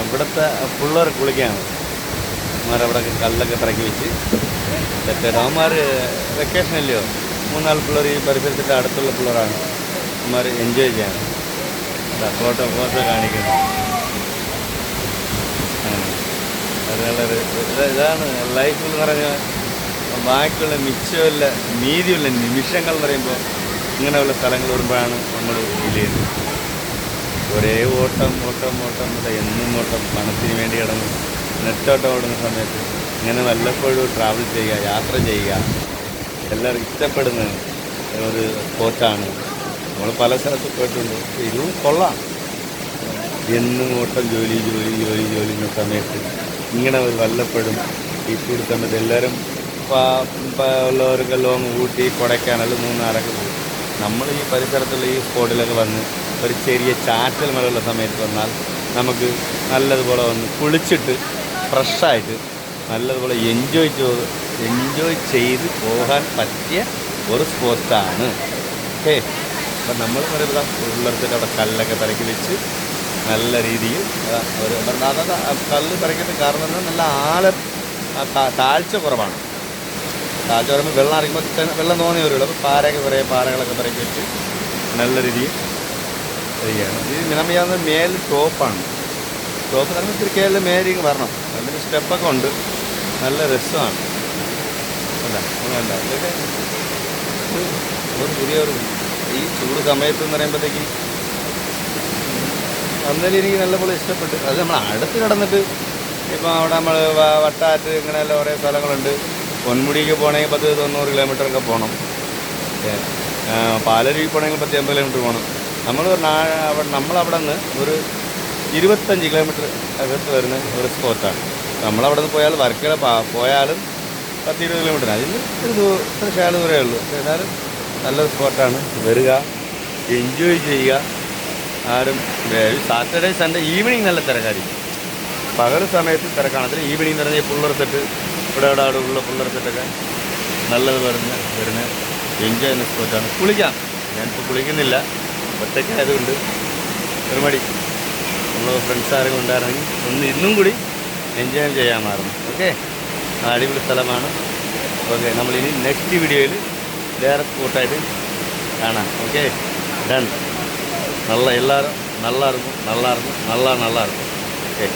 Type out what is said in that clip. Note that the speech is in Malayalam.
ഇവിടുത്തെ പിള്ളേർ കുളിക്കുകയാണ്. അവന്മാരവിടെ കല്ലൊക്കെ ഇറക്കി വെച്ച് സെറ്റായിട്ട് അവന്മാർ വെക്കേഷൻ അല്ലയോ, 3-4 പിള്ളേർ ഈ പരിസരത്തിൻ്റെ അടുത്തുള്ള പിള്ളേരാണ്. അവന്മാർ എൻജോയ് ചെയ്യാണ്. ഫോട്ടോ കാണിക്കുന്നു. അതുപോലെ ഇതാണ് ലൈഫ് എന്ന് പറഞ്ഞാൽ ബാക്കിയുള്ള മിച്ചമില്ല നീതിയുള്ള നിമിഷങ്ങൾ എന്ന് പറയുമ്പോൾ ഇങ്ങനെയുള്ള സ്ഥലങ്ങൾ വരുമ്പോഴാണ് നമ്മൾ ഫീൽ ചെയ്യുന്നത്. ഒരേ ഓട്ടം എന്നും ഓട്ടം, പണത്തിന് വേണ്ടി കിടന്ന് നെറ്റോട്ടം ഓടുന്ന സമയത്ത് ഇങ്ങനെ വല്ലപ്പോഴും ട്രാവൽ ചെയ്യുക, യാത്ര ചെയ്യുക എല്ലാവരും ഇഷ്ടപ്പെടുന്ന ഒരു സ്പോർട്ടാണ്. നമ്മൾ പല സ്ഥലത്ത് പോയിട്ടുണ്ട്. ഇതും കൊള്ളാം. എന്നും ഓട്ടം ജോലി എന്ന സമയത്ത് ഇങ്ങനെ ഒരു വല്ലപ്പോഴും ഈ കൂടി സമയത്ത് എല്ലാവരും ഉള്ളവർക്ക് ലോങ് ഊട്ടി, കൊടൈക്കനാൽ, മൂന്നാറൊക്കെ പോകും. നമ്മൾ ഈ പരിസരത്തുള്ള ഈ സ്പോട്ടിലൊക്കെ വന്ന് ഒരു ചെറിയ ചാറ്റൽ മഴയുള്ള സമയത്ത് വന്നാൽ നമുക്ക് നല്ലതുപോലെ വന്ന് കുളിച്ചിട്ട് ഫ്രഷായിട്ട് നല്ലതുപോലെ എൻജോയ് ചെയ്ത് പോകാൻ പറ്റിയ ഒരു സ്പോട്ടാണ്. ഓക്കെ, അപ്പം നമ്മൾ പറയുമ്പോൾ ഉള്ളിടത്തിട്ട് അവിടെ കല്ലൊക്കെ തിരക്കി വെച്ച് നല്ല രീതിയിൽ ഒരു കല്ല് തിരക്കിയിട്ട് കാരണം നല്ല താഴ്ച കുറവാണ്. താഴ്ച പറയുമ്പോൾ വെള്ളം അറിയുമ്പോൾ വെള്ളം തോന്നി വരുള്ളൂ. അപ്പോൾ പാറകളൊക്കെ തിരക്കി വെച്ച് നല്ല രീതിയിൽ വരികയാണ്. ഇത് മിനമിയാവുന്ന മേൽ ടോപ്പാണ്. ടോപ്പ് തന്നെ ഇത്തിരി കേരളം മേലിങ് വരണം. അതിൻ്റെ സ്റ്റെപ്പൊക്കെ ഉണ്ട്. നല്ല രസമാണ്. അല്ല ഇതൊക്കെ ഒരു പുതിയൊരു ഈ ചൂട് സമയത്ത് എന്ന് പറയുമ്പോഴത്തേക്ക് അന്നേരം എനിക്ക് നല്ലപോലെ ഇഷ്ടപ്പെട്ടു. അത് നമ്മൾ അടുത്ത് കിടന്നിട്ട് ഇപ്പം അവിടെ നമ്മൾ വട്ടാറ്റ് ഇങ്ങനെയെല്ലാം കുറേ സ്ഥലങ്ങളുണ്ട്. പൊന്മുടിക്ക് പോകണമെങ്കിൽ 10-90 കിലോമീറ്ററൊക്കെ പോകണം. പാലരുവി പോകണമെങ്കിൽ 10-80 കിലോമീറ്റർ പോകണം. നമ്മളവിടെ നിന്ന് ഒരു 25 കിലോമീറ്റർ അകത്ത് വരുന്ന ഒരു സ്പോട്ടാണ്. നമ്മളവിടെ നിന്ന് പോയാൽ വർക്കല പോയാലും 10-20 കിലോമീറ്റർ, അതിന് ഇത്ര ശാലം ദൂരമേ ഉള്ളൂ. എന്നാലും നല്ലൊരു സ്പോട്ടാണ്. വരിക, എൻജോയ് ചെയ്യുക. ആരും സാറ്റർഡേ സൺഡേ ഈവനിങ് നല്ല തിരക്കായിരിക്കും. പകൽ സമയത്ത് തിരക്കാണത്തിൽ ഈവനിങ് എന്ന് പറഞ്ഞാൽ പുള്ളർ സെറ്റ് ഇവിടെ ഉള്ള പുള്ളർ സെറ്റൊക്കെ നല്ലത് വരുന്ന എൻജോയ് ചെയ്യുന്ന സ്പോട്ടാണ്. കുളിക്കാം. ഞാനിപ്പോൾ കുളിക്കുന്നില്ല, ഒറ്റയ്ക്കായതുകൊണ്ട് ഒരു മടി. നമ്മൾ ഫ്രണ്ട്സ് ആരെങ്കിലും ഉണ്ടായിരുന്നെങ്കിൽ ഇന്നും കൂടി എൻജോയ് ചെയ്യാമായിരുന്നു. ഓക്കെ, അടിപൊളി സ്ഥലമാണ്. ഓക്കെ, നമ്മളിനി നെക്സ്റ്റ് വീഡിയോയിൽ വേറെ സ്പോട്ടായിട്ട് കാണാം. Okay, done. எல்லாரும் நல்லா இருக்கும். ஓகே.